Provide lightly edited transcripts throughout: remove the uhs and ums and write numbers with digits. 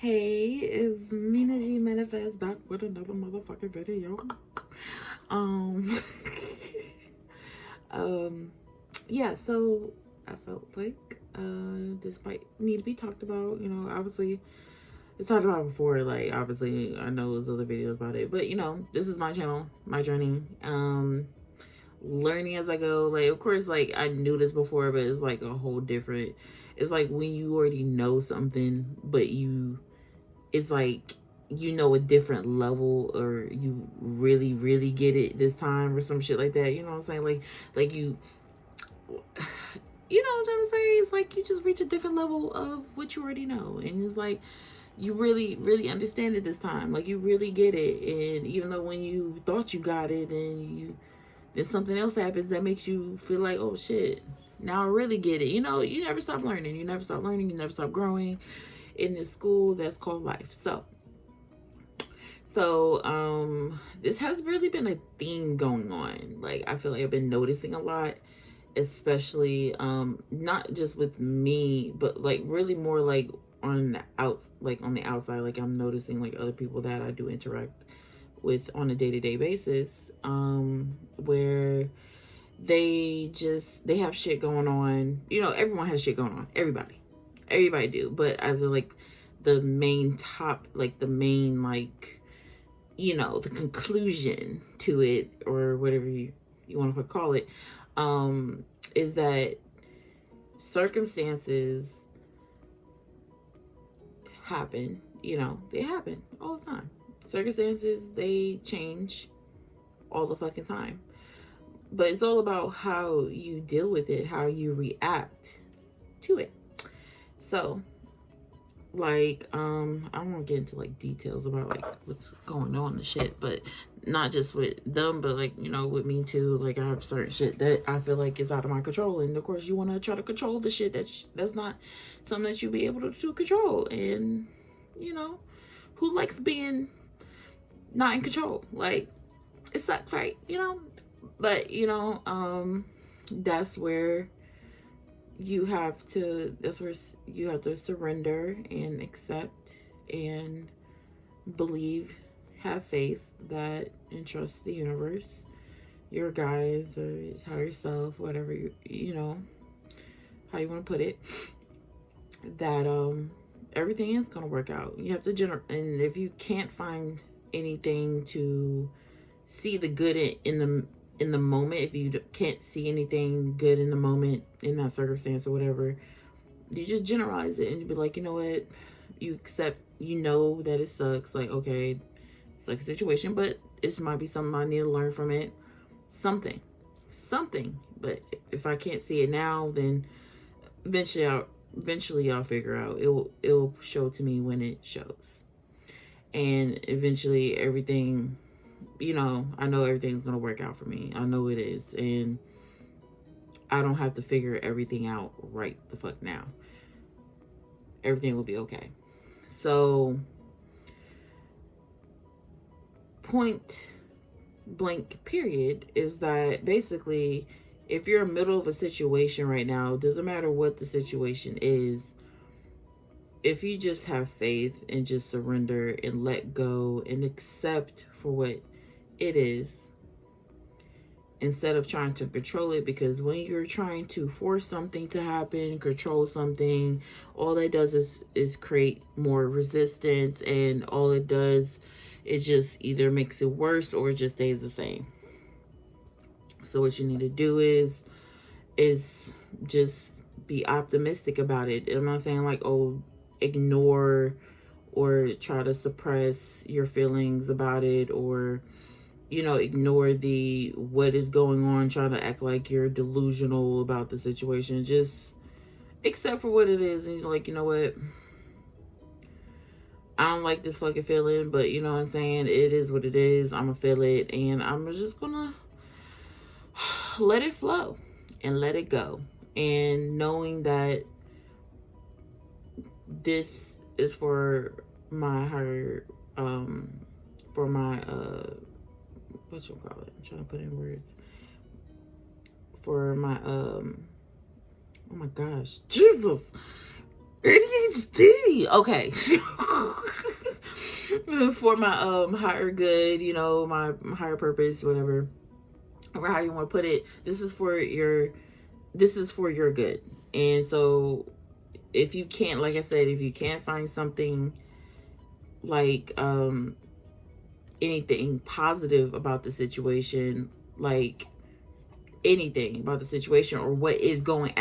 Hey, it's minaagmanifest back with another motherfucking video. Um, um, yeah. So I felt like this might need to be talked about. Obviously it's talked about before. Like, obviously I know there's other videos about it, but this is my channel, my journey. Learning as I go. Like, of course, like I knew this before, but it's like a whole different. It's like when you already know something, but it's like a different level, or you really get it this time, or some shit like that. You know what I'm saying? Like you know what I'm trying to say? It's like you just reach a different level of what you already know, and it's like you really understand it this time. Like, you really get it, and even though when you thought you got it, and then something else happens that makes you feel like, oh shit, now I really get it. You never stop learning. You never stop learning. You never stop growing in this school that's called life. So this has really been a theme going on. Like, I feel like I've been noticing a lot, especially not just with me, but like really more like on the outside. Like, I'm noticing like other people that I do interact with on a day-to-day basis, where they have shit going on. Everyone has shit going on. Everybody do. But I feel like the main the conclusion to it, or whatever you want to call it, is that circumstances happen. They happen all the time. Circumstances, they change all the fucking time. But it's all about how you deal with it, how you react to it. So, like, I don't want to get into like details about like what's going on and shit, but not just with them, but like, with me too. Like, I have certain shit that I feel like is out of my control, and of course you want to try to control the shit that's not something that you be able to control. And who likes being not in control? Like, it sucks, right? But that's where you have to surrender and accept and believe, have faith, that and trust the universe, your guides, or higher self, whatever how you want to put it, that everything is gonna work out. You have to and if you can't find anything to see the good in the moment, if you can't see anything good in the moment, in that circumstance or whatever, you just generalize it and you be like, you know what, you accept, that it sucks. Like, okay, it's like a situation, but it might be something I need to learn from it. Something. But if I can't see it now, then eventually I'll figure out. It'll show to me when it shows. And eventually everything, I know everything's gonna work out for me. I know it is. And I don't have to figure everything out right the fuck now. Everything will be okay. So, point blank period is that basically, if you're in the middle of a situation right now, it doesn't matter what the situation is, if you just have faith and just surrender and let go and accept for what it is, instead of trying to control it. Because when you're trying to force something to happen, control something, all that does is create more resistance, and all it does is just either makes it worse or it just stays the same. So what you need to do is just be optimistic about it. I'm not saying like, oh, ignore or try to suppress your feelings about it, or ignore what is going on, trying to act like you're delusional about the situation. Just accept for what it is, and you're like, you know what, I don't like this fucking feeling, but you know what I'm saying, it is what it is. I'm gonna feel it, and I'm just gonna let it flow and let it go, and knowing that this is for my higher, for my what you call it, I'm trying to put in words, for my oh my gosh, Jesus, ADHD. Okay. for my higher good, you know, my higher purpose, whatever, or how you want to put it. This is for your good. And so if you can't, like I said, if you can't find something like anything positive about the situation, like anything about the situation, or what is going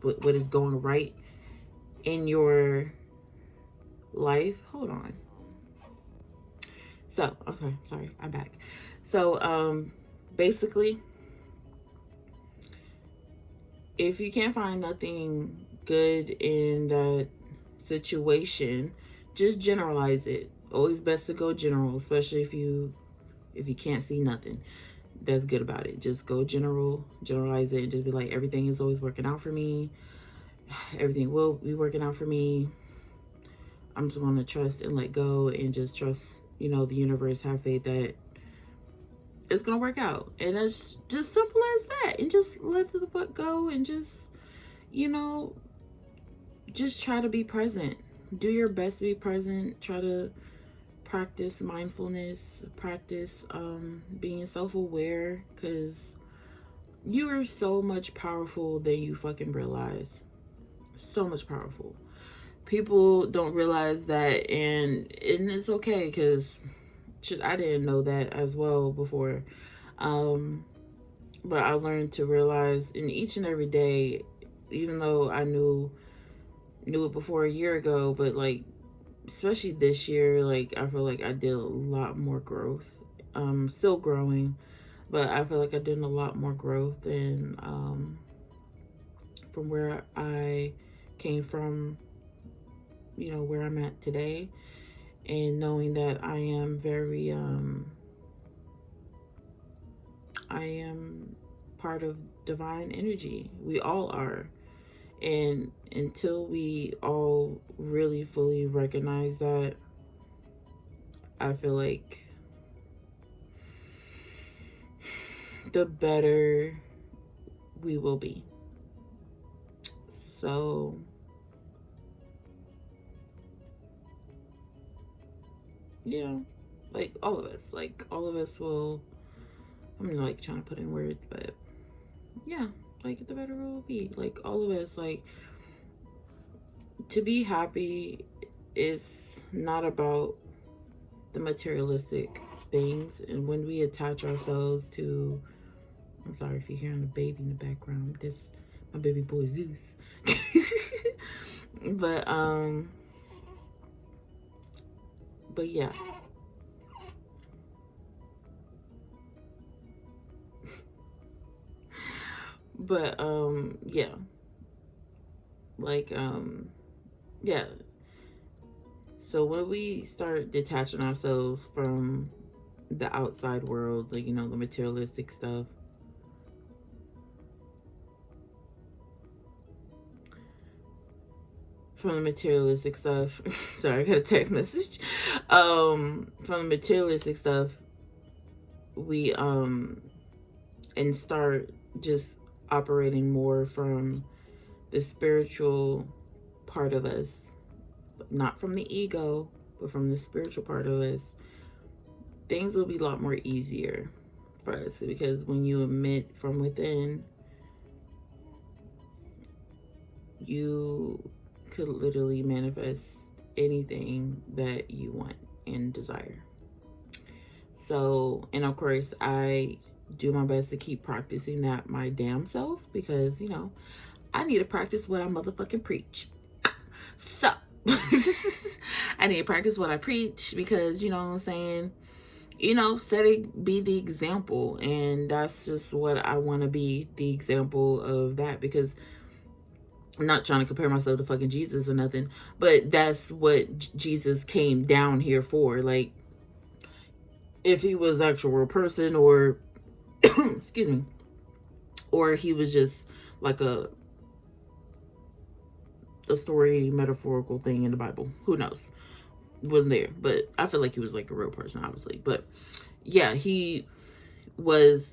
what is going right in your life. Hold on. So, okay, sorry, I'm back. So, basically, if you can't find nothing good in that situation, just generalize it. Always best to go general, especially if you can't see nothing that's good about it. Just go generalize it, and just be like, everything is always working out for me. Everything will be working out for me. I'm just going to trust and let go, and just trust, you know, the universe, have faith that it's going to work out. And it's just simple as that. And just let the fuck go, and just, you know, just try to be present. Do your best to be present. Try to practice mindfulness, practice being self-aware, because you are so much powerful than you fucking realize. So much powerful. People don't realize that, and it's okay, because I didn't know that as well before. But I learned to realize in each and every day, even though I knew it before a year ago, but like, especially this year, like, I feel like I did a lot more growth. Still growing, but I feel like I did a lot more growth, and from where I came from, you know, where I'm at today, and knowing that I am very I am part of divine energy. We all are. And until we all really fully recognize that, I feel like the better we will be. So, yeah, like all of us will, I'm like trying to put in words, but yeah, like the better we will be. Like all of us, like, to be happy is not about the materialistic things. And when we attach ourselves to, I'm sorry if you're hearing a baby in the background, this my baby boy Zeus. But yeah. But yeah. Like yeah. So when we start detaching ourselves from the outside world, like, you know, the materialistic stuff, sorry, I got a text message. From the materialistic stuff, we and start just operating more from the spiritual part of us, not from the ego, but from the spiritual part of us, things will be a lot more easier for us, because when you emit from within, you could literally manifest anything that you want and desire. So, and of course, I do my best to keep practicing that my damn self, because, you know, I need to practice what I motherfucking preach. So, I need to practice what I preach, because, you know what I'm saying, you know, be the example. And that's just what I want to be, the example of that, because I'm not trying to compare myself to fucking Jesus or nothing, but that's what Jesus came down here for. Like, if he was an actual real person, or excuse me, or he was just like a story, metaphorical thing in the Bible, who knows, wasn't there. But I feel like he was like a real person, obviously. But yeah, he was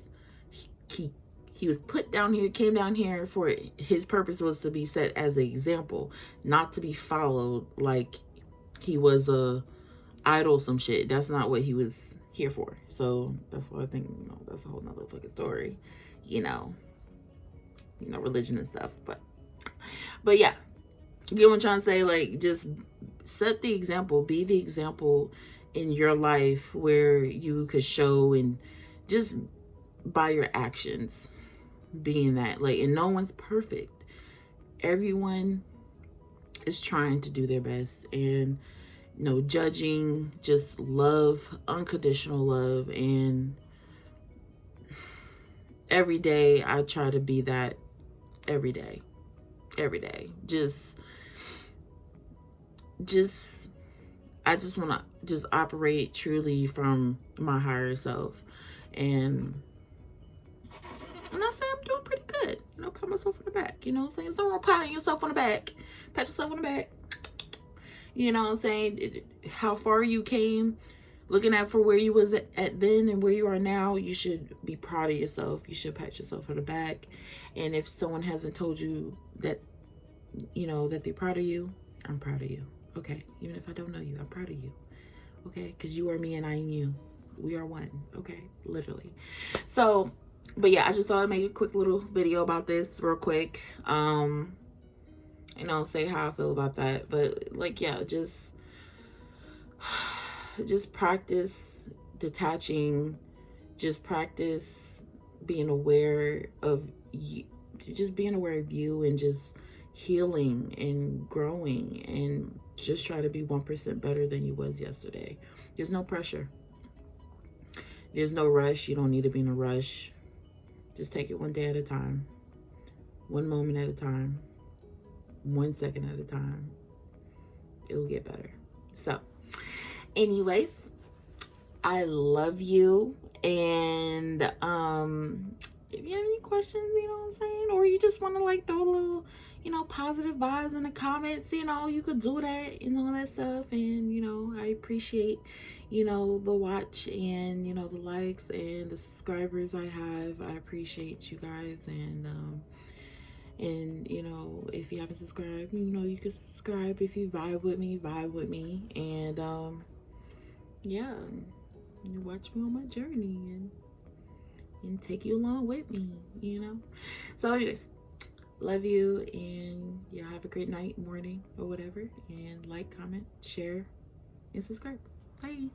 put down here, came down here for, his purpose was to be set as an example, not to be followed. Like, he was a idol some shit. That's not what he was here for. So that's why I think, you know, that's a whole nother fucking story, you know, religion and stuff. But yeah, you get what I'm trying to say? Like, just set the example, be the example in your life where you could show, and just by your actions being that, like, and no one's perfect. Everyone is trying to do their best, and no judging, just love, unconditional love. And every day I try to be that. Every day just I just want to just operate truly from my higher self. And I'm not saying I'm doing pretty good, you know, pat myself on the back, you know what I'm saying? It's not wrong patting yourself on the back. Pat yourself on the back, you know what I'm saying? How far you came, looking at for where you was at then and where you are now, you should be proud of yourself. You should pat yourself on the back. And if someone hasn't told you that, you know, that they're proud of you, I'm proud of you. Okay, even if I don't know you, I'm proud of you. Okay, because you are me and I am you. We are one. Okay, literally. So, but yeah, I just thought I'd make a quick little video about this real quick. You know, say how I feel about that. But like, yeah, just practice detaching. Just practice being aware of you. Just being aware of you, and just healing and growing, and just try to be 1% better than you was yesterday. There's no pressure. There's no rush. You don't need to be in a rush. Just take it one day at a time, one moment at a time, 1 second at a time. It'll get better. So anyways, I love you. And if you have any questions, you know what I'm saying, or you just want to like throw a little, you know, positive vibes in the comments, you know, you could do that and all that stuff. And, you know, I appreciate, you know, the watch, and, you know, the likes and the subscribers I have. I appreciate you guys. And you know, if you haven't subscribed, you know, you can subscribe. If you vibe with me. And yeah, you watch me on my journey, and take you along with me, you know. So anyways, love you, and y'all have a great night, morning, or whatever. And like, comment, share, and subscribe. Bye.